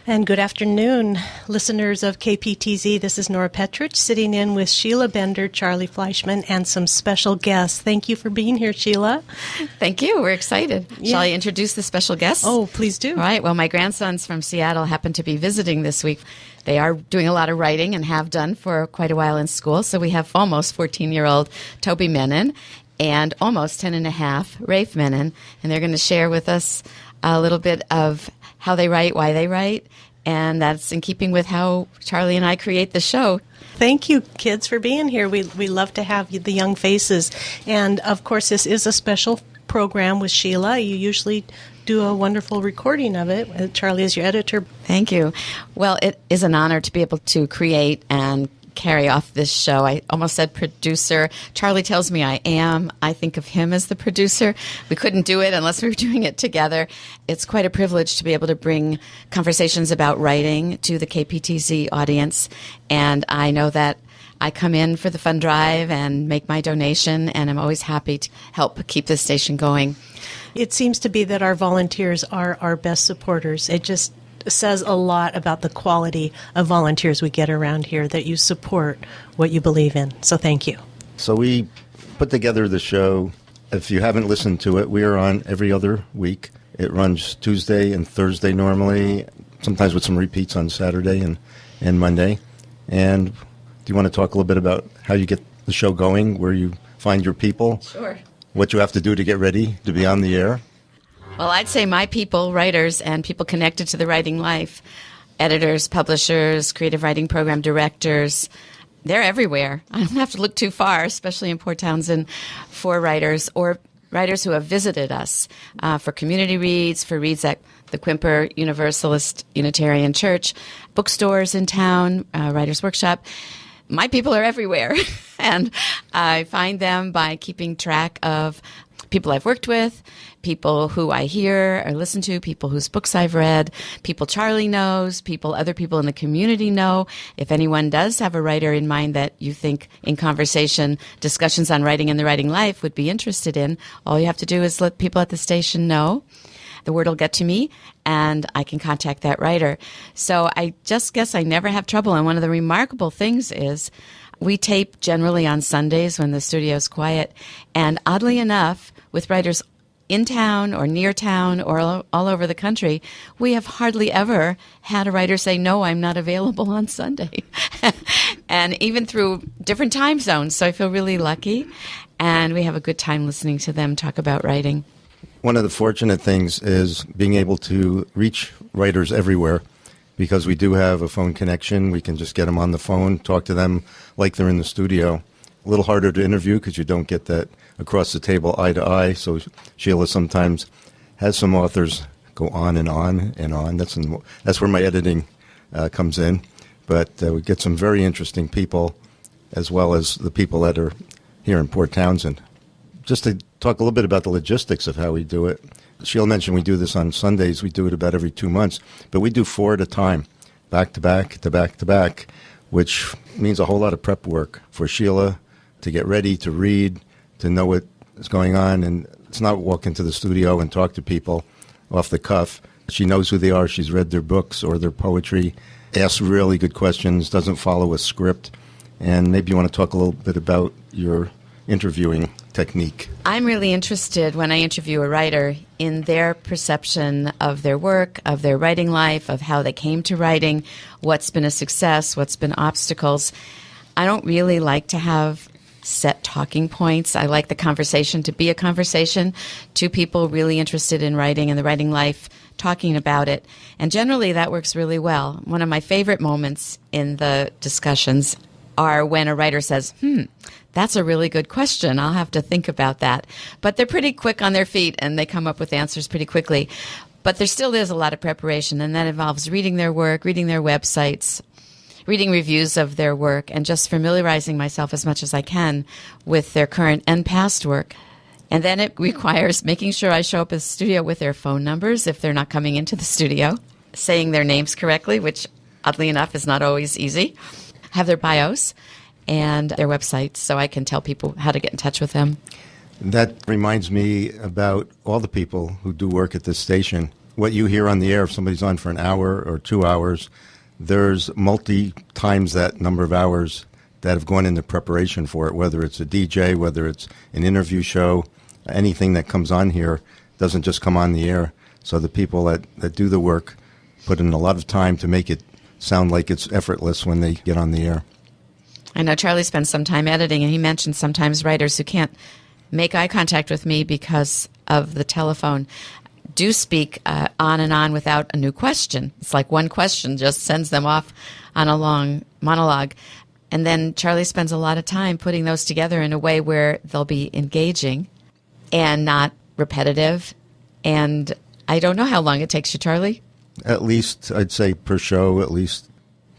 And good afternoon, listeners of KPTZ. This is Nora Petrich sitting in with Sheila Bender, Charlie Fleischman, and some special guests. Thank you for being here, Sheila. Thank you. We're excited. Yeah. Shall I introduce the special guests? Oh, please do. All right. Well, my grandsons from Seattle happen to be visiting this week. They are doing a lot of writing and have done for quite a while in school. So we have almost 14-year-old Toby Menon and almost 10 and a half Rafe Menon. And they're going to share with us a little bit of how they write, why they write, and that's in keeping with how Charlie and I create the show. Thank you, kids, for being here. We love to have you, the young faces. And, of course, this is a special program with Sheila. You usually do a wonderful recording of it. Charlie is your editor. Thank you. Well, it is an honor to be able to create and carry off this show. I almost said producer. Charlie tells me I am. I think of him as the producer. We couldn't do it unless we were doing it together. It's quite a privilege to be able to bring conversations about writing to the KPTZ audience. And I know that I come in for the fund drive and make my donation, and I'm always happy to help keep this station going. It seems to be that our volunteers are our best supporters. It just says a lot about the quality of volunteers we get around here, that you support what you believe in. So thank you. So we put together the show. If you haven't listened to it, we are on every other week. It runs Tuesday and Thursday normally, sometimes with some repeats on Saturday and Monday. And do you want to talk a little bit about how you get the show going, where you find your people? Sure. What you have to do to get ready to be on the air? Well, I'd say my people, writers, and people connected to the writing life, editors, publishers, creative writing program directors, they're everywhere. I don't have to look too far, especially in Port Townsend, for writers or writers who have visited us for community reads, for reads at the Quimper Universalist Unitarian Church, bookstores in town, Writers' Workshop. My people are everywhere, and I find them by keeping track of people I've worked with, people who I hear or listen to, people whose books I've read, people Charlie knows, people other people in the community know. If anyone does have a writer in mind that you think in conversation, discussions on writing and the writing life would be interested in, all you have to do is let people at the station know. The word will get to me, and I can contact that writer. So I just guess I never have trouble. And one of the remarkable things is we tape generally on Sundays when the studio is quiet. And oddly enough, with writers in town or near town or all over the country, we have hardly ever had a writer say, no, I'm not available on Sunday. And even through different time zones. So I feel really lucky. And we have a good time listening to them talk about writing. One of the fortunate things is being able to reach writers everywhere, because we do have a phone connection. We can just get them on the phone, talk to them like they're in the studio. A little harder to interview because you don't get that across the table eye to eye. So Sheila sometimes has some authors go on and on and on. That's where my editing comes in. But we get some very interesting people, as well as the people that are here in Port Townsend. Just to talk a little bit about the logistics of how we do it. Sheila mentioned we do this on Sundays. We do it about every 2 months. But we do 4 at a time, back to back to back to back, which means a whole lot of prep work for Sheila to get ready, to read, to know what is going on. And it's not walk into the studio and talk to people off the cuff. She knows who they are. She's read their books or their poetry, asks really good questions, doesn't follow a script. And maybe you want to talk a little bit about your interviewing technique. I'm really interested when I interview a writer in their perception of their work, of their writing life, of how they came to writing, what's been a success, what's been obstacles. I don't really like to have set talking points. I like the conversation to be a conversation, two people really interested in writing and the writing life talking about it. And generally that works really well. One of my favorite moments in the discussions are when a writer says, that's a really good question. I'll have to think about that. But they're pretty quick on their feet and they come up with answers pretty quickly. But there still is a lot of preparation, and that involves reading their work, reading their websites, reading reviews of their work, and just familiarizing myself as much as I can with their current and past work. And then it requires making sure I show up at the studio with their phone numbers if they're not coming into the studio, saying their names correctly, which oddly enough is not always easy, have their bios and their websites so I can tell people how to get in touch with them. That reminds me about all the people who do work at this station. what you hear on the air, if somebody's on for an hour or 2 hours, there's multi times that number of hours that have gone into preparation for it, whether it's a DJ, whether it's an interview show, anything that comes on here doesn't just come on the air. So the people that do the work put in a lot of time to make it sound like it's effortless when they get on the air. I know Charlie spends some time editing, and he mentioned sometimes writers who can't make eye contact with me because of the telephone do speak on and on without a new question. It's like one question just sends them off on a long monologue. And then Charlie spends a lot of time putting those together in a way where they'll be engaging and not repetitive. And I don't know how long it takes you, Charlie. At least, I'd say per show, at least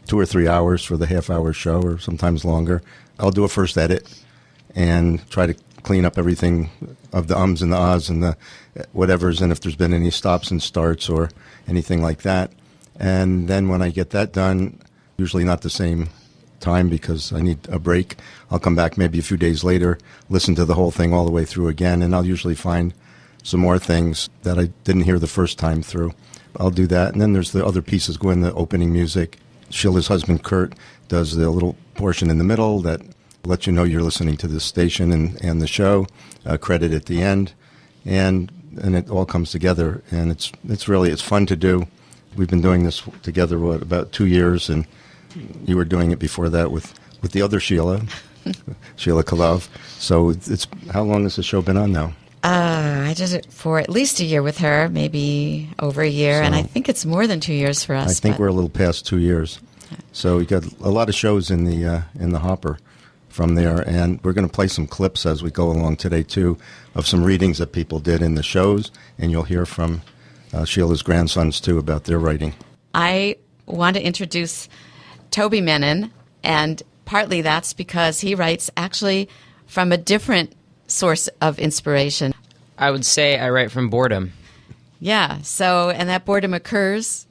2 or 3 hours for the half-hour show, or sometimes longer. I'll do a first edit and try to clean up everything of the ums and the ahs and the whatevers, and if there's been any stops and starts or anything like that. And then when I get that done, usually not the same time because I need a break, I'll come back maybe a few days later, listen to the whole thing all the way through again, and I'll usually find some more things that I didn't hear the first time through. I'll do that. And then there's the other pieces go in the opening music. Sheila's husband, Kurt, does the little portion in the middle that lets you know you're listening to the station and the show, credit at the end, and it all comes together. And it's fun to do. We've been doing this together, about 2 years, and you were doing it before that with the other Sheila, Sheila Kalov. So how long has the show been on now? I did it for at least a year with her, maybe over a year, and I think it's more than 2 years for us. I think we're a little past 2 years. So we got a lot of shows in the hopper from there, and we're going to play some clips as we go along today, too, of some readings that people did in the shows, and you'll hear from Sheila's grandsons, too, about their writing. I want to introduce Toby Menon, and partly that's because he writes actually from a different source of inspiration. I would say I write from boredom. Yeah, and that boredom occurs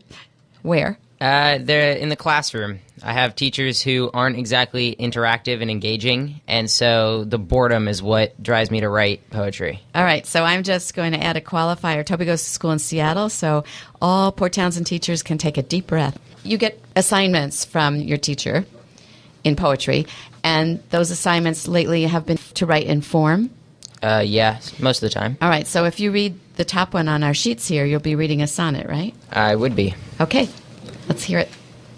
where? They're in the classroom. I have teachers who aren't exactly interactive and engaging, and so the boredom is what drives me to write poetry. All right, so I'm just going to add a qualifier. Toby goes to school in Seattle, so all Port Townsend teachers can take a deep breath. You get assignments from your teacher in poetry, and those assignments lately have been to write in form. Yeah, most of the time. All right, so if you read the top one on our sheets here, you'll be reading a sonnet, right? I would be. Okay, let's hear it.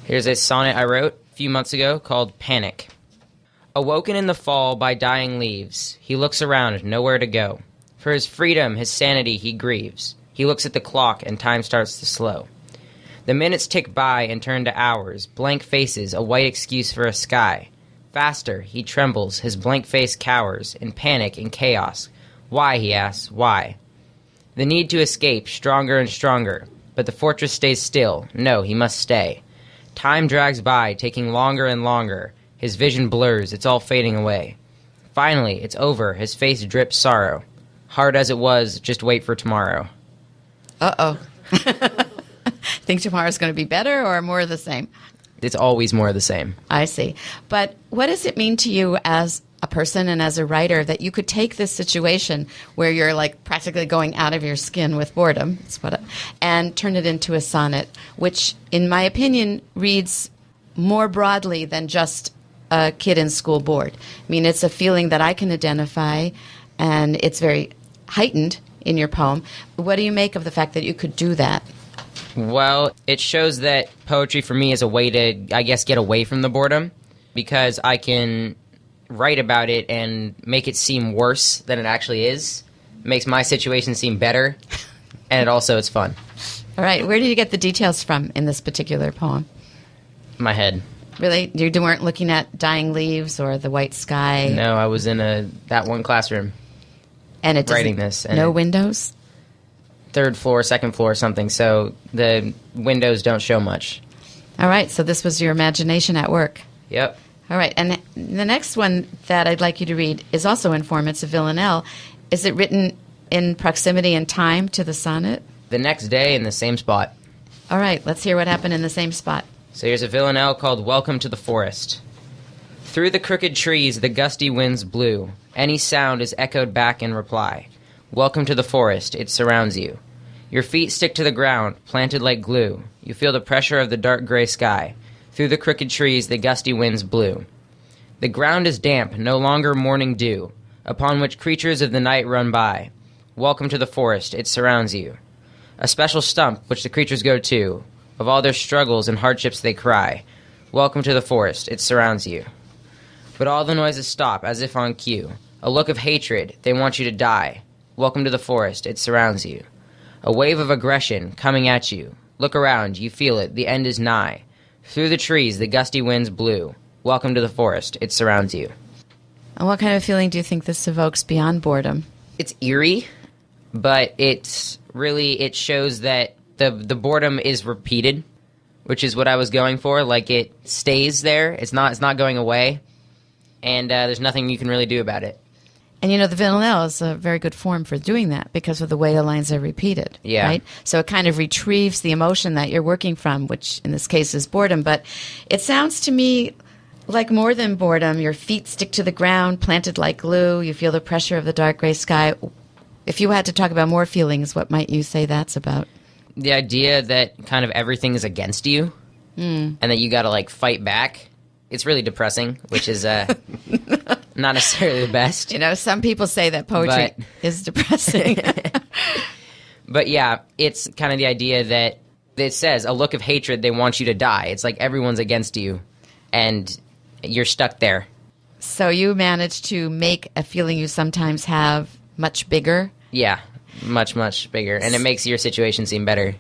Here's a sonnet I wrote a few months ago called Panic. Awoken in the fall by dying leaves, he looks around, nowhere to go. For his freedom, his sanity, he grieves. He looks at the clock, and time starts to slow. The minutes tick by and turn to hours, blank faces, a white excuse for a sky. Faster, he trembles, his blank face cowers, in panic and chaos. Why, he asks, why? The need to escape, stronger and stronger, but the fortress stays still. No, he must stay. Time drags by, taking longer and longer. His vision blurs, it's all fading away. Finally, it's over, his face drips sorrow. Hard as it was, just wait for tomorrow. Uh-oh. Think tomorrow's going to be better or more of the same? It's always more of the same. I see. But what does it mean to you as a person and as a writer that you could take this situation where you're like practically going out of your skin with boredom, and turn it into a sonnet, which in my opinion reads more broadly than just a kid in school bored. I mean, it's a feeling that I can identify, and it's very heightened in your poem. What do you make of the fact that you could do that? Well, it shows that poetry for me is a way to, I guess, get away from the boredom, because I can write about it and make it seem worse than it actually is. It makes my situation seem better, and it's fun. All right. Where did you get the details from in this particular poem? My head. Really? You weren't looking at dying leaves or the white sky? No, I was in that one classroom and it writing this. And no windows? Third floor, second floor, something, so the windows don't show much. All right, so this was your imagination at work. Yep. All right, and the next one that I'd like you to read is also in form. It's a villanelle. Is it written in proximity and time to the sonnet? The next day in the same spot. All right, let's hear what happened in the same spot. So here's a villanelle called Welcome to the Forest. Through the crooked trees the gusty winds blew. Any sound is echoed back in reply. Welcome to the forest, it surrounds you. Your feet stick to the ground, planted like glue. You feel the pressure of the dark gray sky. Through the crooked trees, the gusty winds blew. The ground is damp, no longer morning dew, upon which creatures of the night run by. Welcome to the forest, it surrounds you. A special stump which the creatures go to. Of all their struggles and hardships they cry. Welcome to the forest, it surrounds you. But all the noises stop, as if on cue. A look of hatred, they want you to die. Welcome to the forest, it surrounds you. A wave of aggression coming at you. Look around, you feel it, the end is nigh. Through the trees, the gusty winds blew. Welcome to the forest, it surrounds you. And what kind of feeling do you think this evokes beyond boredom? It's eerie, but it shows that the boredom is repeated, which is what I was going for. Like, it stays there. It's not going away, and there's nothing you can really do about it. And the villanelle is a very good form for doing that because of the way the lines are repeated. Yeah. Right? So it kind of retrieves the emotion that you're working from, which in this case is boredom. But it sounds to me like more than boredom. Your feet stick to the ground, planted like glue. You feel the pressure of the dark gray sky. If you had to talk about more feelings, what might you say that's about? The idea that kind of everything is against you, and that you got to fight back. It's really depressing, which is not necessarily the best. Some people say that poetry is depressing. But yeah, it's kind of the idea that it says a look of hatred, they want you to die. It's like everyone's against you, and you're stuck there. So you managed to make a feeling you sometimes have much bigger? Yeah, much, much bigger. And it makes your situation seem better.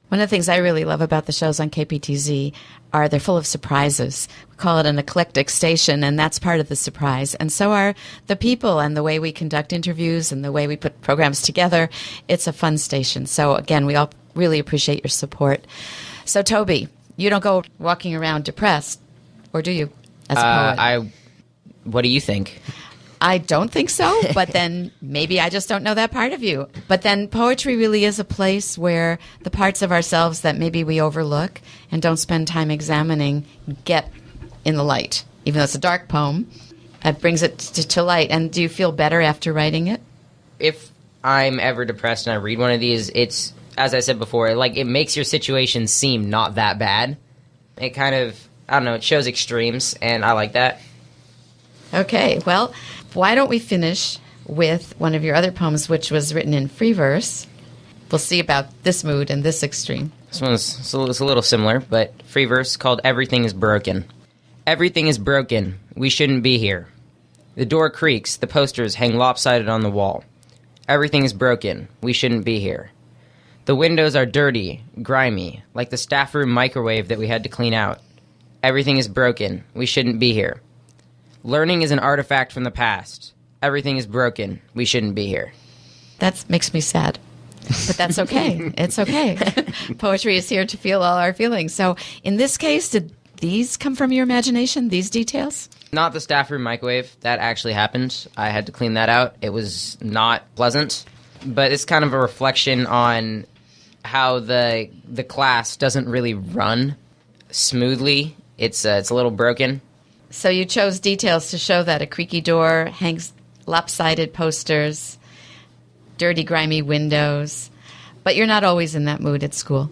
One of the things I really love about the shows on KPTZ are they're full of surprises. We call it an eclectic station, and that's part of the surprise. And so are the people and the way we conduct interviews and the way we put programs together. It's a fun station. So, again, we all really appreciate your support. So, Toby, you don't go walking around depressed, or do you, as a poet? What do you think? I don't think so, but then maybe I just don't know that part of you. But then poetry really is a place where the parts of ourselves that maybe we overlook and don't spend time examining get in the light. Even though it's a dark poem, it brings it to light. And do you feel better after writing it? If I'm ever depressed and I read one of these, it's, as I said before, it makes your situation seem not that bad. It kind of, I don't know, it shows extremes, and I like that. Okay, well, why don't we finish with one of your other poems, which was written in free verse. We'll see about this mood and this extreme. This one's a little similar, but free verse called Everything is Broken. Everything is broken. We shouldn't be here. The door creaks. The posters hang lopsided on the wall. Everything is broken. We shouldn't be here. The windows are dirty, grimy, like the staff room microwave that we had to clean out. Everything is broken. We shouldn't be here. Learning is an artifact from the past. Everything is broken. We shouldn't be here. That makes me sad. But that's okay. It's okay. Poetry is here to feel all our feelings. So in this case, did these come from your imagination, these details? Not the staff room microwave. That actually happened. I had to clean that out. It was not pleasant. But it's kind of a reflection on how the class doesn't really run smoothly. It's a little broken. So you chose details to show that a creaky door hangs lopsided posters, dirty, grimy windows. But you're not always in that mood at school.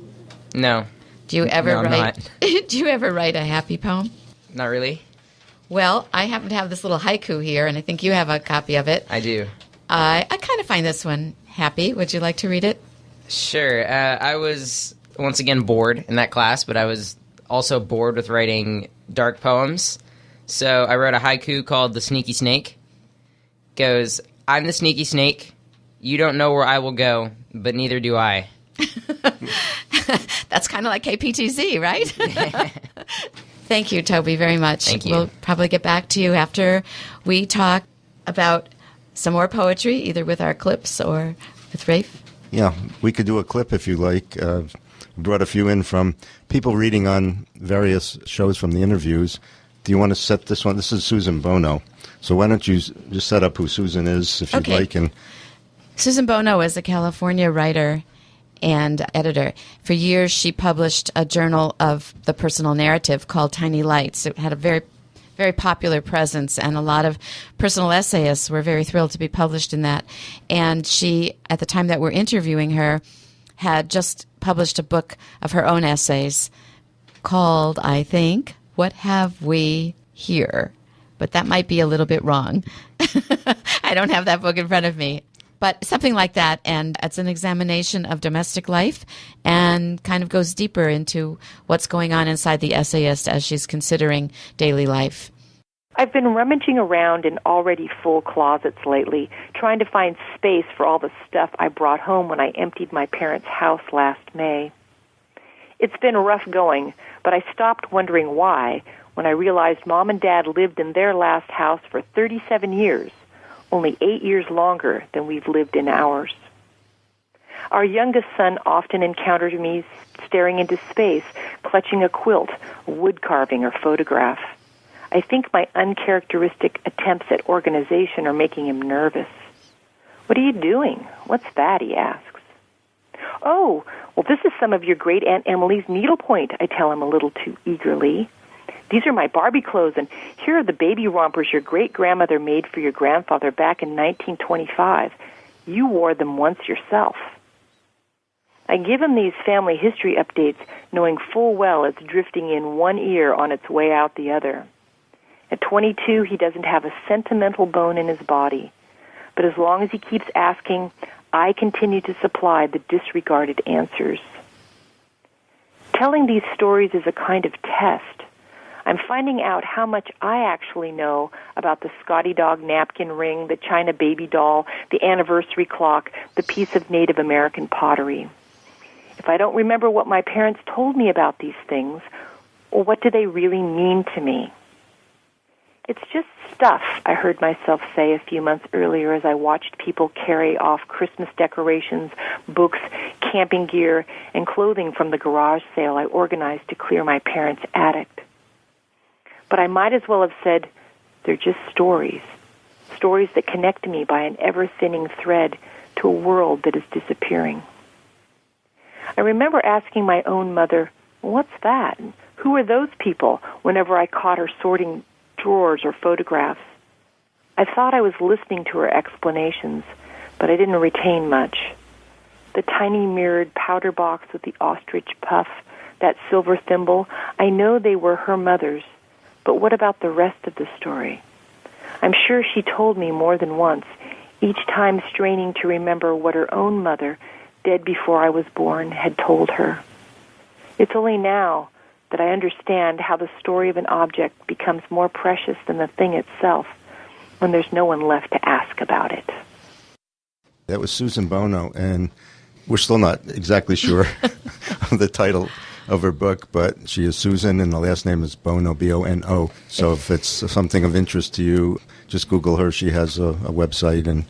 No. Do you ever I'm write? not. Do you ever write a happy poem? Not really. Well, I happen to have this little haiku here, and I think you have a copy of it. I do. I kind of find this one happy. Would you like to read it? Sure. I was, once again, bored in that class, but I was also bored with writing dark poems. So I wrote a haiku called The Sneaky Snake. Goes, I'm the sneaky snake. You don't know where I will go, but neither do I. That's kind of like KPTZ, right? Thank you, Toby, very much. Thank you. We'll probably get back to you after we talk about some more poetry, either with our clips or with Rafe. Yeah, we could do a clip if you like. Brought a few in from people reading on various shows from the interviews. Do you want to set this one? This is Susan Bono. So why don't you just set up who Susan is, if you'd like. And Susan Bono is a California writer and editor. For years, she published a journal of the personal narrative called Tiny Lights. It had a very, very popular presence, and a lot of personal essayists were very thrilled to be published in that. And she, at the time that we're interviewing her, had just published a book of her own essays called, I think, What Have We Here? But that might be a little bit wrong. I don't have that book in front of me. But something like that, and it's an examination of domestic life and kind of goes deeper into what's going on inside the essayist as she's considering daily life. I've been rummaging around in already full closets lately, trying to find space for all the stuff I brought home when I emptied my parents' house last May. It's been rough going, but I stopped wondering why when I realized Mom and Dad lived in their last house for 37 years, only 8 years longer than we've lived in ours. Our youngest son often encountered me staring into space, clutching a quilt, wood carving, or photograph. I think my uncharacteristic attempts at organization are making him nervous. "What are you doing? What's that?" he asks. "Oh, well, this is some of your great-aunt Emily's needlepoint," I tell him a little too eagerly. "These are my Barbie clothes, and here are the baby rompers your great-grandmother made for your grandfather back in 1925. You wore them once yourself." I give him these family history updates, knowing full well it's drifting in one ear on its way out the other. At 22, he doesn't have a sentimental bone in his body. But as long as he keeps asking, I continue to supply the disregarded answers. Telling these stories is a kind of test. I'm finding out how much I actually know about the Scotty dog napkin ring, the China baby doll, the anniversary clock, the piece of Native American pottery. If I don't remember what my parents told me about these things, well, what do they really mean to me? "It's just stuff," I heard myself say a few months earlier as I watched people carry off Christmas decorations, books, camping gear, and clothing from the garage sale I organized to clear my parents' attic. But I might as well have said, they're just stories. Stories that connect me by an ever-thinning thread to a world that is disappearing. I remember asking my own mother, "What's that? Who are those people?" whenever I caught her sorting drawers or photographs. I thought I was listening to her explanations, but I didn't retain much. The tiny mirrored powder box with the ostrich puff, that silver thimble, I know they were her mother's, but what about the rest of the story? I'm sure she told me more than once, each time straining to remember what her own mother, dead before I was born, had told her. It's only now that I understand how the story of an object becomes more precious than the thing itself when there's no one left to ask about it. That was Susan Bono, and we're still not exactly sure of the title of her book, but she is Susan, and the last name is Bono, B-O-N-O. So if it's something of interest to you, just Google her. She has a website, and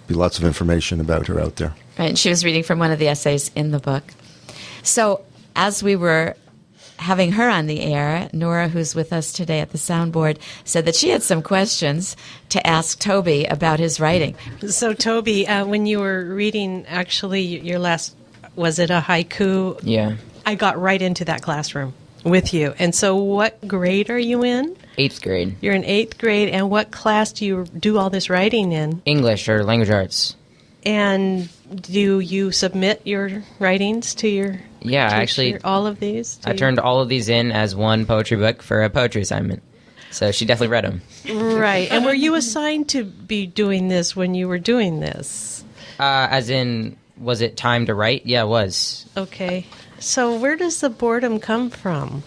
be lots of information about her out there. Right, and she was reading from one of the essays in the book. So as we were having her on the air, Nora, who's with us today at the soundboard, said that she had some questions to ask Toby about his writing. So, Toby, when you were reading, actually, your last, was it a haiku? Yeah. I got right into that classroom with you. And so what grade are you in? 8th grade. You're in 8th grade. And what class do you do all this writing in? English or language arts. And do you submit your writings to your Yeah, teacher, actually, all of these? I turned all of these in as one poetry book for a poetry assignment. So she definitely read them. Right. And were you assigned to be doing this when you were doing this? As in, was it time to write? Yeah, it was. Okay. So where does the boredom come from?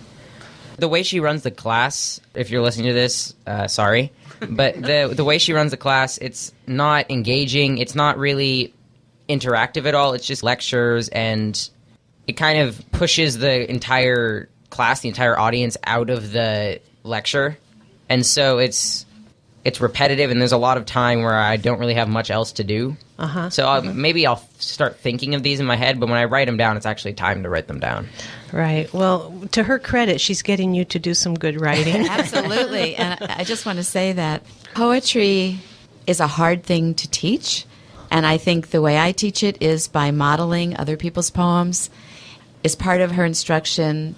The way she runs the class, if you're listening to this, sorry. But the way she runs the class, it's not engaging. It's not really interactive at all. It's just lectures, and it kind of pushes the entire class, the entire audience out of the lecture. And so it's repetitive, and there's a lot of time where I don't really have much else to do. So maybe I'll start thinking of these in my head, but when I write them down, it's actually time to write them down. Right. Well, to her credit, she's getting you to do some good writing. Absolutely. And I just want to say that poetry is a hard thing to teach. And I think the way I teach it is by modeling other people's poems. Is part of her instruction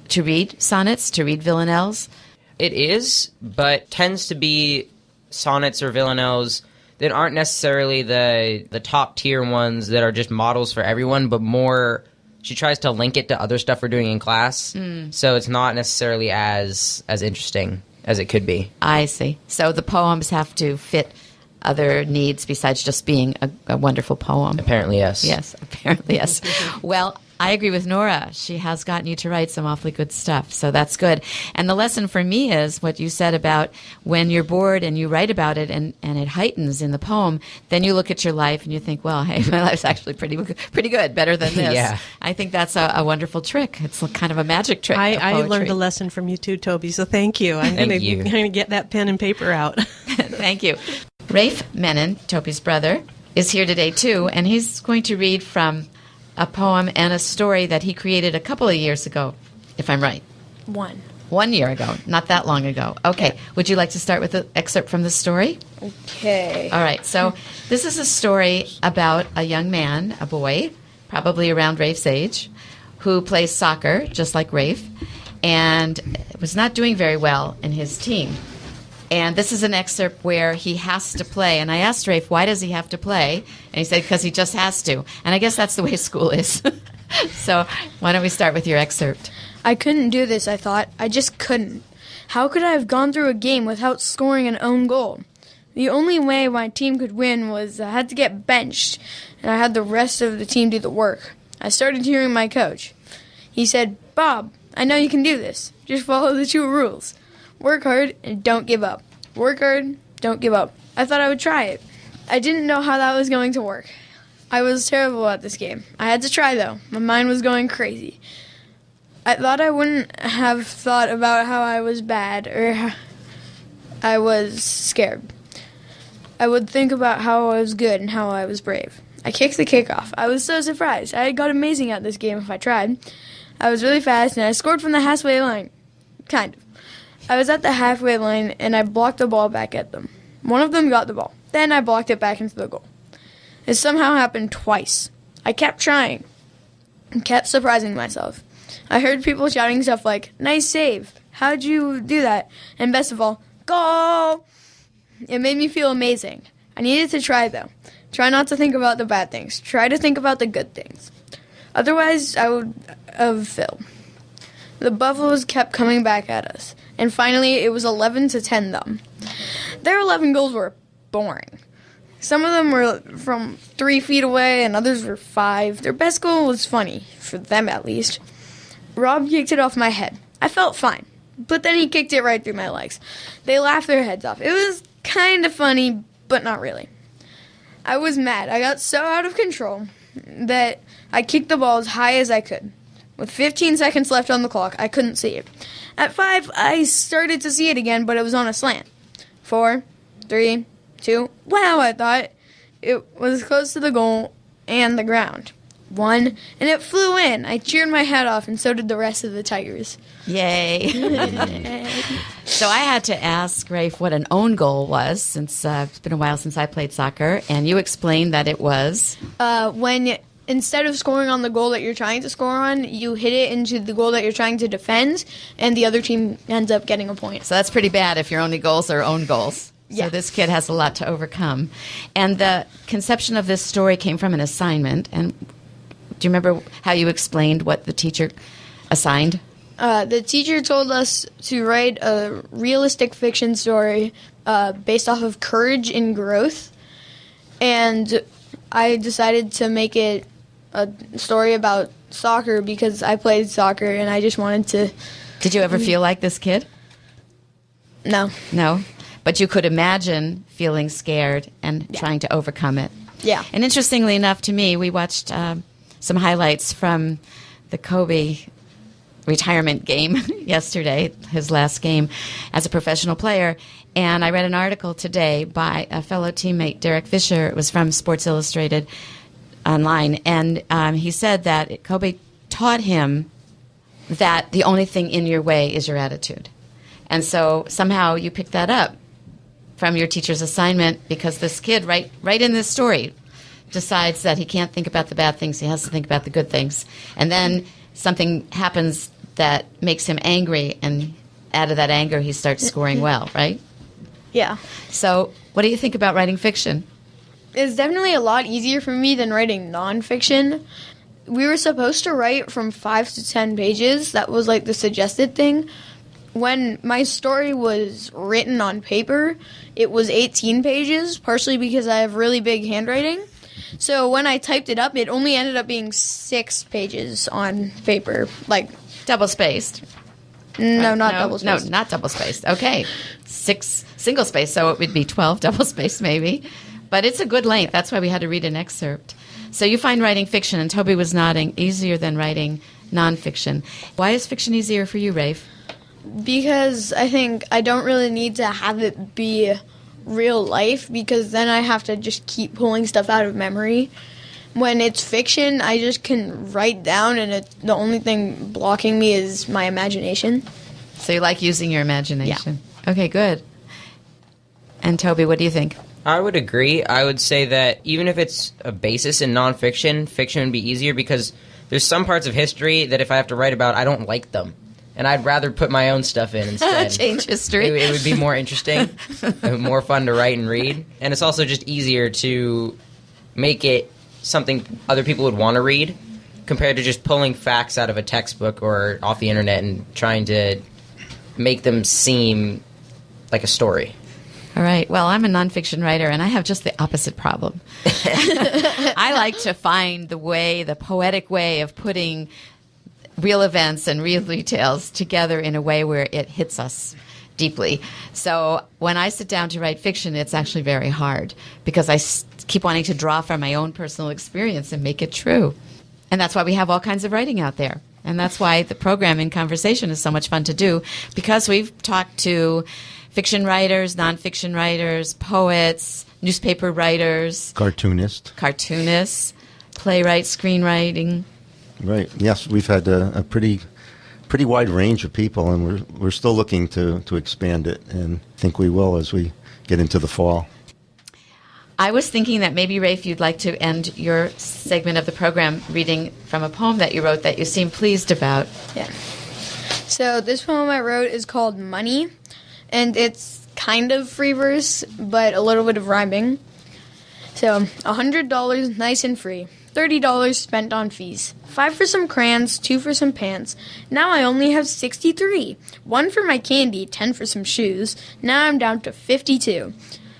to read sonnets, to read villanelles? It is, but tends to be sonnets or villanelles that aren't necessarily the top tier ones that are just models for everyone, but more she tries to link it to other stuff we're doing in class. So it's not necessarily as interesting as it could be. I see. So the poems have to fit other needs besides just being a wonderful poem. Apparently, yes. Yes, apparently, yes. Well, I agree with Nora. She has gotten you to write some awfully good stuff, so that's good. And the lesson for me is what you said about when you're bored and you write about it and it heightens in the poem, then you look at your life and you think, well, hey, my life's actually pretty good, better than this. Yeah. I think that's a wonderful trick. It's kind of a magic trick. I learned a lesson from you too, Toby, so thank you. I'm going to get that pen and paper out. Thank you. Rafe Menon, Toby's brother, is here today too, and he's going to read from a poem and a story that he created a couple of years ago, if I'm right. 1 year ago, not that long ago. Okay, yeah. Would you like to start with an excerpt from the story? Okay. All right, so this is a story about a young man, a boy, probably around Rafe's age, who plays soccer, just like Rafe, and was not doing very well in his team. And this is an excerpt where he has to play. And I asked Rafe, why does he have to play? And he said, because he just has to. And I guess that's the way school is. So why don't we start with your excerpt? I couldn't do this, I thought. I just couldn't. How could I have gone through a game without scoring an own goal? The only way my team could win was I had to get benched, and I had the rest of the team do the work. I started hearing my coach. He said, Bob, I know you can do this. Just follow the 2 rules. Work hard and don't give up. Work hard, don't give up. I thought I would try it. I didn't know how that was going to work. I was terrible at this game. I had to try, though. My mind was going crazy. I thought I wouldn't have thought about how I was bad or I was scared. I would think about how I was good and how I was brave. I kicked the kickoff. I was so surprised. I got amazing at this game if I tried. I was really fast and I scored from the halfway line. Kind of. I was at the halfway line, and I blocked the ball back at them. One of them got the ball. Then I blocked it back into the goal. It somehow happened twice. I kept trying and kept surprising myself. I heard people shouting stuff like, nice save, how'd you do that? And best of all, goal! It made me feel amazing. I needed to try, though. Try not to think about the bad things. Try to think about the good things. Otherwise, I would have failed. The Buffaloes kept coming back at us. And finally, it was 11-10 them. Their 11 goals were boring. Some of them were from 3 feet away, and others were 5. Their best goal was funny, for them at least. Rob kicked it off my head. I felt fine, but then he kicked it right through my legs. They laughed their heads off. It was kind of funny, but not really. I was mad. I got so out of control that I kicked the ball as high as I could. With 15 seconds left on the clock, I couldn't see it. At 5, I started to see it again, but it was on a slant. 4, 3, 2, wow, I thought. It was close to the goal and the ground. 1, and it flew in. I cheered my head off, and so did the rest of the Tigers. Yay. So I had to ask Rafe what an own goal was, since it's been a while since I played soccer, and you explained that it was? When instead of scoring on the goal that you're trying to score on, you hit it into the goal that you're trying to defend, and the other team ends up getting a point. So that's pretty bad if your only goals are own goals. Yeah. So this kid has a lot to overcome. And the conception of this story came from an assignment. And do you remember how you explained what the teacher assigned? The teacher told us to write a realistic fiction story based off of courage and growth. And I decided to make it a story about soccer because I played soccer and I just wanted to... Did you ever feel like this kid? No. No? But you could imagine feeling scared and trying to overcome it. Yeah. And interestingly enough to me, we watched some highlights from the Kobe retirement game yesterday, his last game as a professional player. And I read an article today by a fellow teammate, Derek Fisher. It was from Sports Illustrated online. And he said that Kobe taught him that the only thing in your way is your attitude. And so somehow you picked that up from your teacher's assignment because this kid, right in this story, decides that he can't think about the bad things. He has to think about the good things. And then something happens that makes him angry, and out of that anger, he starts scoring well, right? Yeah. So what do you think about writing fiction? It's definitely a lot easier for me than writing nonfiction. We were supposed to write from 5 to 10 pages. That was like the suggested thing. When my story was written on paper, it was 18 pages, partially because I have really big handwriting. So when I typed it up, it only ended up being 6 pages on paper. Like, Double-spaced. no, not double-spaced. No, not double-spaced. Okay. 6 single-spaced, so it would be 12 double-spaced maybe. But it's a good length. That's why we had to read an excerpt. So you find writing fiction, and Toby was nodding, easier than writing nonfiction. Why is fiction easier for you, Rafe? Because I think I don't really need to have it be real life, because then I have to just keep pulling stuff out of memory. When it's fiction, I just can write down, and the only thing blocking me is my imagination. So you like using your imagination. Yeah. Okay, good. And Toby, what do you think? I would agree. I would say that even if it's a basis in nonfiction, fiction would be easier because there's some parts of history that if I have to write about, I don't like them. And I'd rather put my own stuff in instead. Change history. It would be more interesting, more fun to write and read. And it's also just easier to make it something other people would want to read compared to just pulling facts out of a textbook or off the internet and trying to make them seem like a story. All right. Well, I'm a nonfiction writer, and I have just the opposite problem. I like to find the poetic way of putting real events and real details together in a way where it hits us deeply. So when I sit down to write fiction, it's actually very hard because I keep wanting to draw from my own personal experience and make it true. And that's why we have all kinds of writing out there. And that's why the program In Conversation is so much fun to do, because we've talked to fiction writers, nonfiction writers, poets, newspaper writers, Cartoonist. Playwrights, screenwriting. Right. Yes, we've had a pretty wide range of people, and we're still looking to expand it, and think we will as we get into the fall. I was thinking that maybe, Rafe, you'd like to end your segment of the program reading from a poem that you wrote that you seem pleased about. Yeah. So this poem I wrote is called Money, and it's kind of free verse, but a little bit of rhyming. So, $100 nice and free. $30 spent on fees. 5 for some crayons, 2 for some pants. Now I only have 63. 1 for my candy, 10 for some shoes. Now I'm down to 52.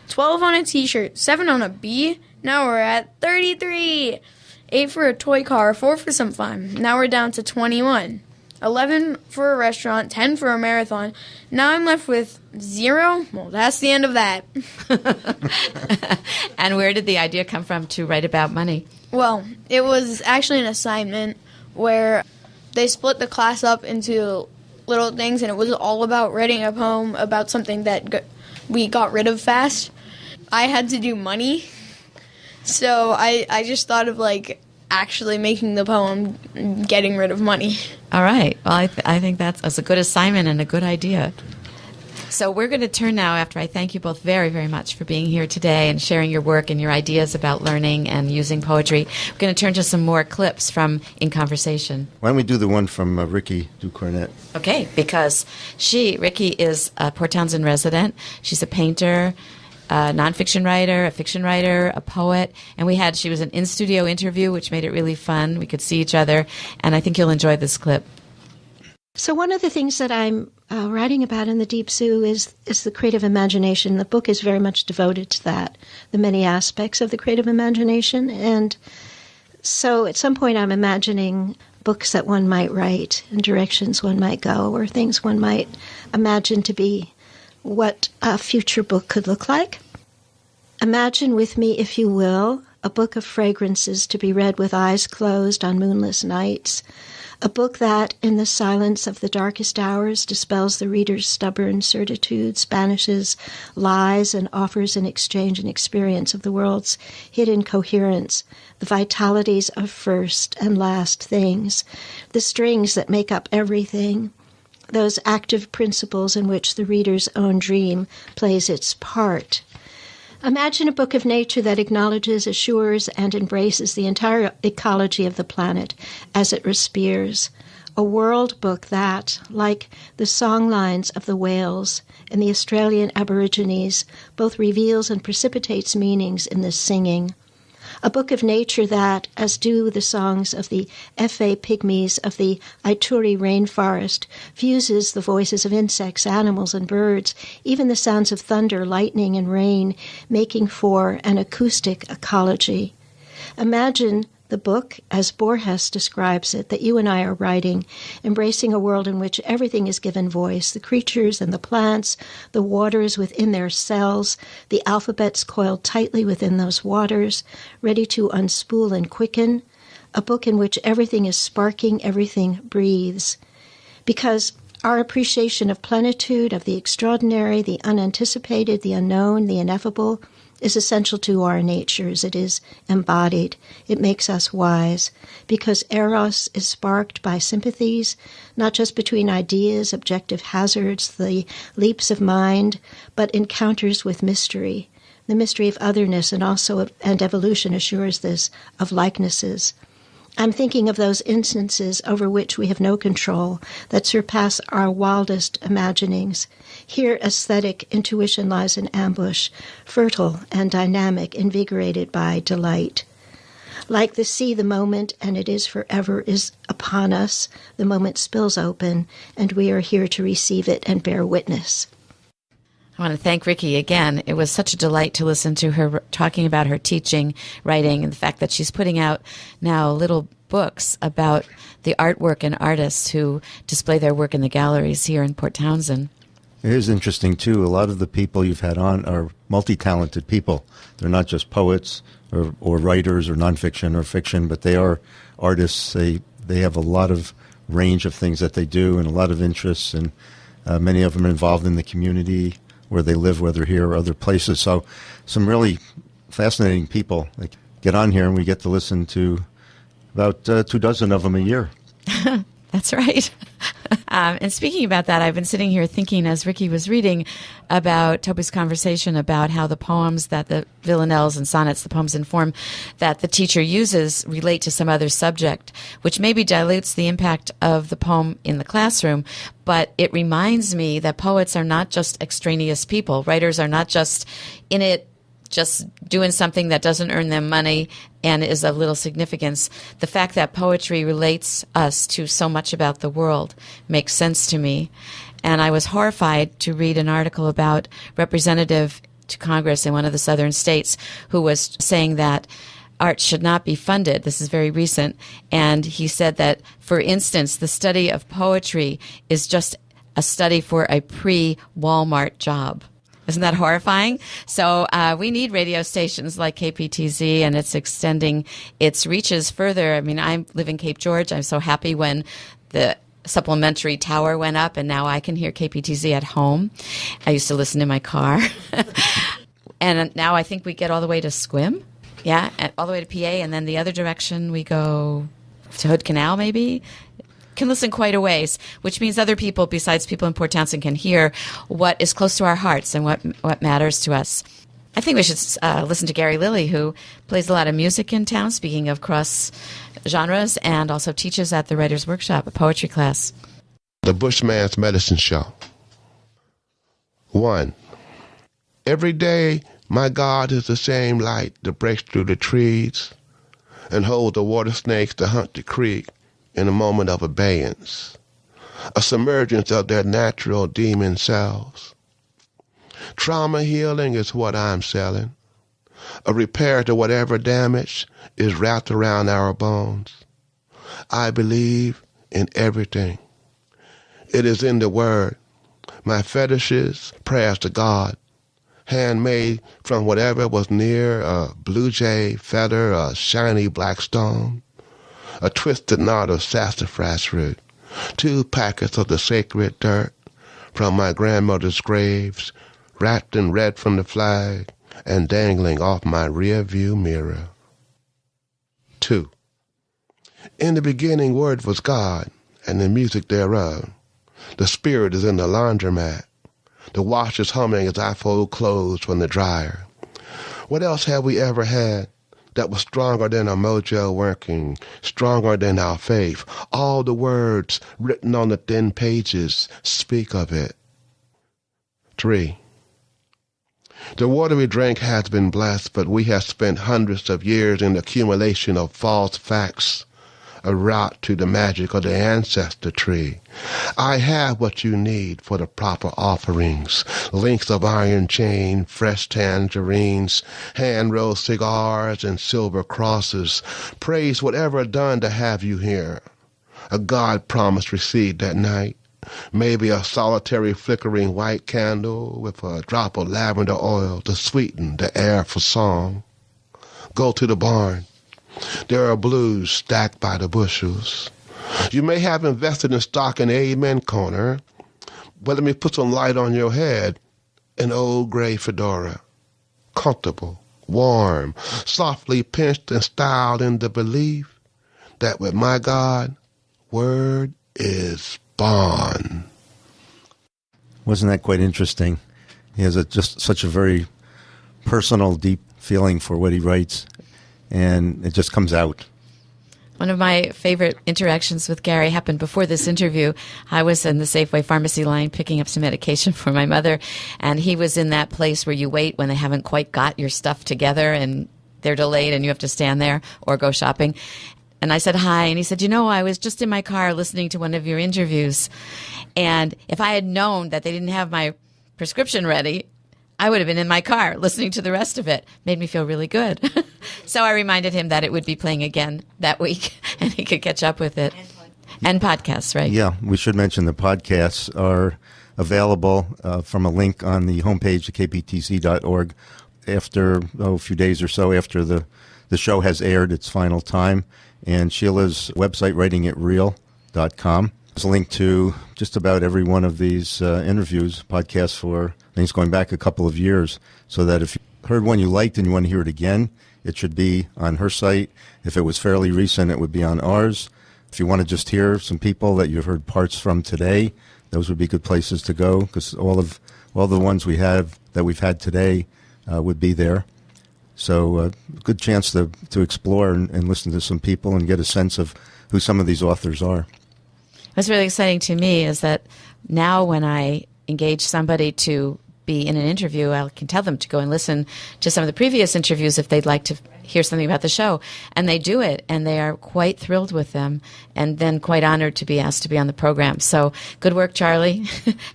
12 on a t-shirt, 7 on a bee. Now we're at 33. 8 for a toy car, 4 for some fun. Now we're down to 21. 11 for a restaurant, 10 for a marathon. Now I'm left with 0. Well, that's the end of that. And where did the idea come from to write about money? Well, it was actually an assignment where they split the class up into little things, and it was all about writing a poem about something that we got rid of fast. I had to do money, so I just thought of, actually making the poem getting rid of money. All right. Well, I think that's a good assignment and a good idea. So we're going to turn now, after I thank you both very, very much for being here today and sharing your work and your ideas about learning and using poetry. We're going to turn to some more clips from In Conversation. Why don't we do the one from Ricky Ducornet? Okay, because Ricky is a Port Townsend resident. She's a painter, a nonfiction writer, a fiction writer, a poet, and she was an in-studio interview, which made it really fun. We could see each other, and I think you'll enjoy this clip. So one of the things that I'm writing about in the Deep Zoo is the creative imagination. The book is very much devoted to that, the many aspects of the creative imagination. And so at some point I'm imagining books that one might write and directions one might go, or things one might imagine to be what a future book could look like. Imagine with me, if you will, a book of fragrances to be read with eyes closed on moonless nights. A book that, in the silence of the darkest hours, dispels the reader's stubborn certitudes, banishes lies, and offers in exchange an experience of the world's hidden coherence, the vitalities of first and last things, the strings that make up everything, those active principles in which the reader's own dream plays its part. Imagine a book of nature that acknowledges, assures, and embraces the entire ecology of the planet as it respires. a world book that, like the songlines of the whales and the Australian Aborigines, both reveals and precipitates meanings in this singing. A book of nature that, as do the songs of the Efe pygmies of the Ituri rainforest, fuses the voices of insects, animals, and birds, even the sounds of thunder, lightning, and rain, making for an acoustic ecology. Imagine the book, as Borges describes it, that you and I are writing, embracing a world in which everything is given voice, the creatures and the plants, the waters within their cells, the alphabets coiled tightly within those waters, ready to unspool and quicken, a book in which everything is sparking, everything breathes. Because our appreciation of plenitude, of the extraordinary, the unanticipated, the unknown, the ineffable, is essential to our natures. It is embodied. It makes us wise, because eros is sparked by sympathies, not just between ideas, objective hazards, the leaps of mind, but encounters with mystery. The mystery of otherness and evolution assures this, of likenesses. I'm thinking of those instances over which we have no control, that surpass our wildest imaginings. Here aesthetic intuition lies in ambush, fertile and dynamic, invigorated by delight. Like the sea, the moment, and it is forever, is upon us. The moment spills open, and we are here to receive it and bear witness. I want to thank Ricki again. It was such a delight to listen to her talking about her teaching, writing, and the fact that she's putting out now little books about the artwork and artists who display their work in the galleries here in Port Townsend. It is interesting, too. A lot of the people you've had on are multi-talented people. They're not just poets or writers or nonfiction or fiction, but they are artists. They have a lot of range of things that they do and a lot of interests, and many of them are involved in the community where they live, whether here or other places. So some really fascinating people that get on here, and we get to listen to about 24 of them a year. That's right. And speaking about that, I've been sitting here thinking as Ricki was reading about Toby's conversation about how the poems that the villanelles and sonnets, the poems in form that the teacher uses relate to some other subject, which maybe dilutes the impact of the poem in the classroom. But it reminds me that poets are not just extraneous people. Writers are not just in it, just doing something that doesn't earn them money and is of little significance. The fact that poetry relates us to so much about the world makes sense to me. And I was horrified to read an article about representative to Congress in one of the southern states who was saying that art should not be funded. This is very recent. And he said that, for instance, the study of poetry is just a study for a pre-Walmart job. Isn't that horrifying? So we need radio stations like KPTZ, and it's extending its reaches further. I mean, I live in Cape George. I'm so happy when the supplementary tower went up, and now I can hear KPTZ at home. I used to listen in my car. And now I think we get all the way to Squim, yeah, and all the way to PA, and then the other direction we go to Hood Canal maybe. Can listen quite a ways, which means other people besides people in Port Townsend can hear what is close to our hearts and what matters to us. I think we should listen to Gary Lilly, who plays a lot of music in town, speaking of cross genres, and also teaches at the Writers' Workshop, a poetry class. The Bushman's Medicine Show. 1. Every day, my God is the same light that breaks through the trees and holds the water snakes to hunt the creek in a moment of abeyance, a submergence of their natural demon selves. Trauma healing is what I'm selling, a repair to whatever damage is wrapped around our bones. I believe in everything. It is in the Word, my fetishes, prayers to God, handmade from whatever was near a blue jay feather, a shiny black stone, a twisted knot of sassafras root, 2 packets of the sacred dirt from my grandmother's graves, wrapped in red from the flag and dangling off my rear-view mirror. 2. In the beginning word was God, and the music thereof. The spirit is in the laundromat. The wash is humming as I fold clothes from the dryer. What else have we ever had? that was stronger than our mojo working, stronger than our faith. All the words written on the thin pages speak of it. 3. The water we drink has been blessed, but we have spent hundreds of years in the accumulation of false facts, a route to the magic of the ancestor tree. I have what you need for the proper offerings, links of iron chain, fresh tangerines, hand-rolled cigars, and silver crosses. Praise whatever done to have you here. A God-promised received that night. Maybe a solitary flickering white candle with a drop of lavender oil to sweeten the air for song. Go to the barn. There are blues stacked by the bushels. You may have invested in stock in the Amen corner, but let me put some light on your head. An old gray fedora. Comfortable, warm, softly pinched and styled in the belief that with my God, word is bond. Wasn't that quite interesting? He has just such a very personal, deep feeling for what he writes, and it just comes out. One of my favorite interactions with Gary happened before this interview. I was in the Safeway pharmacy line picking up some medication for my mother, and he was in that place where you wait when they haven't quite got your stuff together and they're delayed and you have to stand there or go shopping. And I said, hi. And he said, I was just in my car listening to one of your interviews. And if I had known that they didn't have my prescription ready, I would have been in my car listening to the rest of it. Made me feel really good. So I reminded him that it would be playing again that week and he could catch up with it. And podcasts, right? Yeah, we should mention the podcasts are available from a link on the homepage of kptz.org after a few days or so after the show has aired its final time. And Sheila's website, writingitreal.com. There's a link to just about every one of these interviews, podcasts for things going back a couple of years, so that if you heard one you liked and you want to hear it again, it should be on her site. If it was fairly recent, it would be on ours. If you want to just hear some people that you've heard parts from today, those would be good places to go, because all the ones we have that we've had today would be there. So good chance to explore and listen to some people and get a sense of who some of these authors are. What's really exciting to me is that now when I engage somebody to be in an interview, I can tell them to go and listen to some of the previous interviews if they'd like to hear something about the show. And they do it, and they are quite thrilled with them, and then quite honored to be asked to be on the program. So good work, Charlie.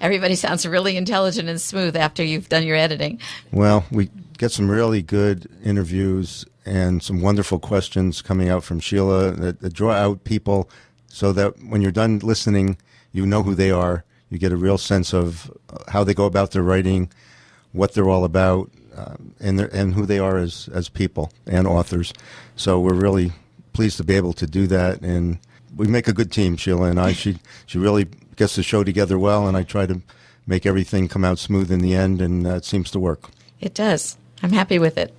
Everybody sounds really intelligent and smooth after you've done your editing. Well, we get some really good interviews and some wonderful questions coming out from Sheila that draw out people so that when you're done listening, you know who they are. You get a real sense of how they go about their writing, what they're all about, and who they are as people and authors. So we're really pleased to be able to do that, and we make a good team, Sheila and I. She really gets the show together well, and I try to make everything come out smooth in the end, and it seems to work. It does. I'm happy with it.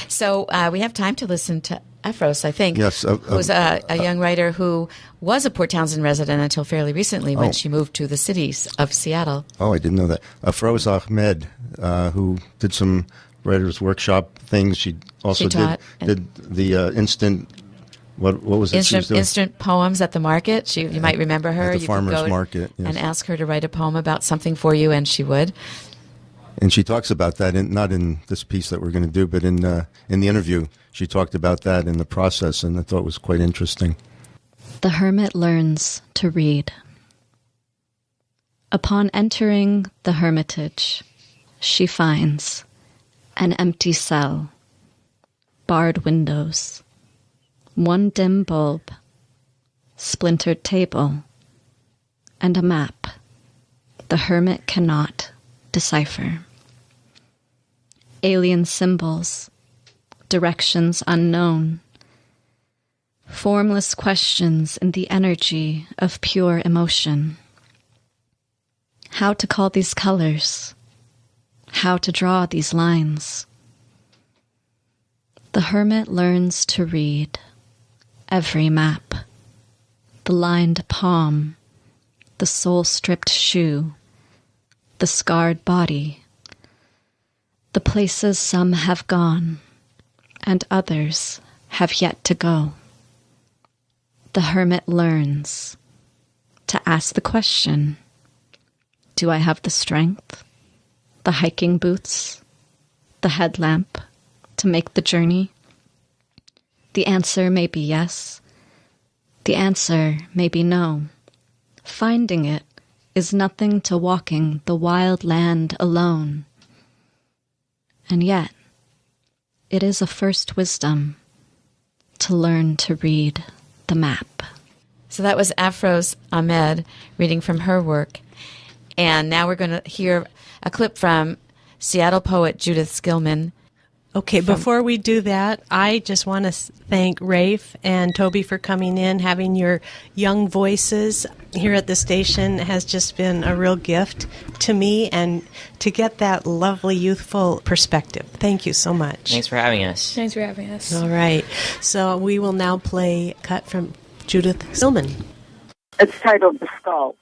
So we have time to listen to Ephros, I think, yes, who's a young writer who was a Port Townsend resident until fairly recently when she moved to the cities of Seattle. Oh, I didn't know that. Afroz Ahmed, who did some writers' workshop things. She also did the instant. What was it? Instant poems at the market. You might remember her. At the farmer's market, yes. And ask her to write a poem about something for you, and she would. And she talks about that, not in this piece that we're going to do, but in the interview. She talked about that in the process, and I thought it was quite interesting. The hermit learns to read. Upon entering the hermitage, she finds an empty cell, barred windows, one dim bulb, splintered table, and a map the hermit cannot decipher. Alien symbols, directions unknown, formless questions in the energy of pure emotion. How to call these colors? How to draw these lines? The hermit learns to read every map, the lined palm, the soul-stripped shoe, the scarred body, the places some have gone, and others have yet to go. The hermit learns to ask the question, do I have the strength, the hiking boots, the headlamp to make the journey? The answer may be yes. The answer may be no. Finding it is nothing to walking the wild land alone. And yet, it is a first wisdom to learn to read the map. So that was Afroz Ahmed reading from her work. And now we're going to hear a clip from Seattle poet Judith Skillman. Okay, before we do that, I just want to thank Rafe and Toby for coming in. Having your young voices here at the station has just been a real gift to me, and to get that lovely youthful perspective. Thank you so much. Thanks for having us. Thanks for having us. All right, so we will now play a cut from Judith Skillman. It's titled The Skull.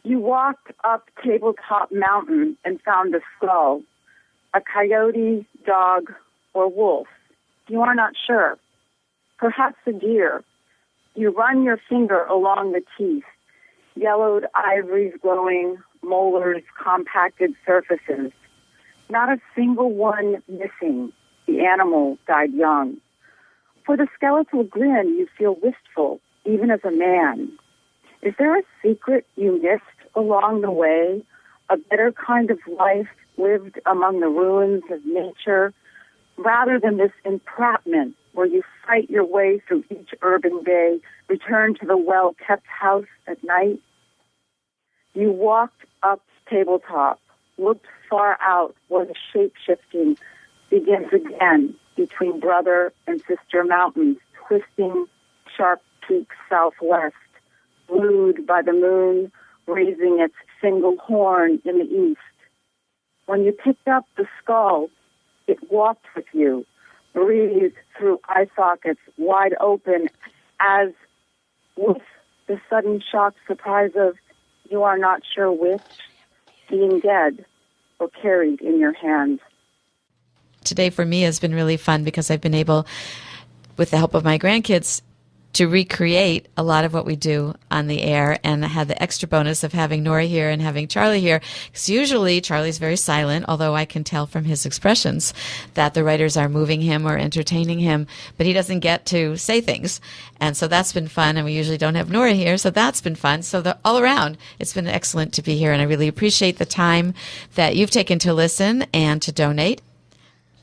You walked up Tabletop Mountain and found a skull. A coyote, dog, or wolf. You are not sure. Perhaps a deer. You run your finger along the teeth. Yellowed ivories glowing, molars, compacted surfaces. Not a single one missing. The animal died young. For the skeletal grin, you feel wistful, even as a man. Is there a secret you missed along the way? A better kind of life lived among the ruins of nature, rather than this entrapment where you fight your way through each urban day, return to the well-kept house at night? You walked up Tabletop, looked far out where the shape-shifting begins again between brother and sister mountains, twisting sharp peaks southwest, blued by the moon, raising its single horn in the east. When you picked up the skull, it walked with you, breathed through eye sockets wide open, as with the sudden shock surprise of you are not sure which, being dead or carried in your hands. Today for me has been really fun because I've been able, with the help of my grandkids, to recreate a lot of what we do on the air, and I had the extra bonus of having Nora here and having Charlie here, because usually Charlie's very silent, although I can tell from his expressions that the writers are moving him or entertaining him, but he doesn't get to say things. And so that's been fun, and we usually don't have Nora here, so that's been fun. So all around, it's been excellent to be here, and I really appreciate the time that you've taken to listen and to donate.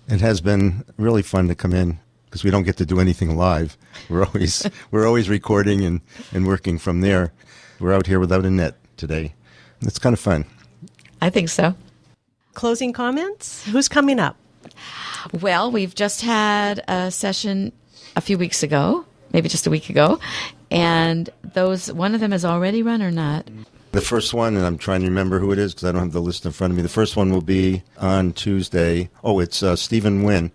It has been really fun to come in, because we don't get to do anything live. We're always recording and working from there. We're out here without a net today. It's kind of fun. I think so. Closing comments? Who's coming up? Well, we've just had a session a few weeks ago, maybe just a week ago, and one of them has already run or not? The first one, and I'm trying to remember who it is because I don't have the list in front of me. The first one will be on Tuesday. Oh, it's Stephen Wynn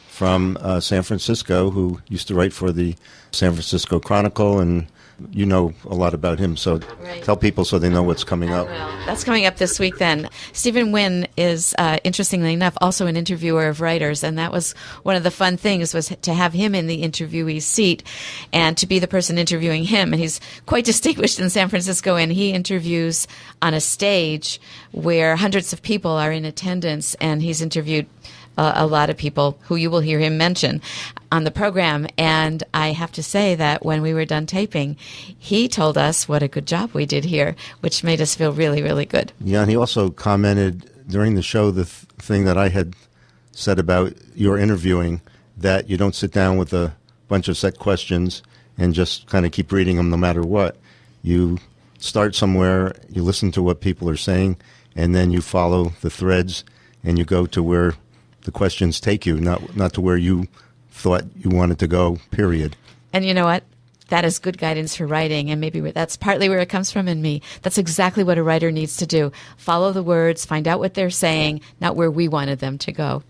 from San Francisco, who used to write for the San Francisco Chronicle, and you know a lot about him, so tell people so they know what's coming up. That's coming up this week then. Stephen Wynn is, interestingly enough, also an interviewer of writers, and that was one of the fun things, was to have him in the interviewee's seat and to be the person interviewing him. And he's quite distinguished in San Francisco, and he interviews on a stage where hundreds of people are in attendance, and he's interviewed a lot of people who you will hear him mention on the program. And I have to say that when we were done taping, he told us what a good job we did here, which made us feel really, really good. Yeah, and he also commented during the show the thing that I had said about your interviewing, that you don't sit down with a bunch of set questions and just kind of keep reading them no matter what. You start somewhere, you listen to what people are saying, and then you follow the threads and you go to where the questions take you, not to where you thought you wanted to go, period. And you know what? That is good guidance for writing, and maybe that's partly where it comes from in me. That's exactly what a writer needs to do. Follow the words, find out what they're saying, not where we wanted them to go.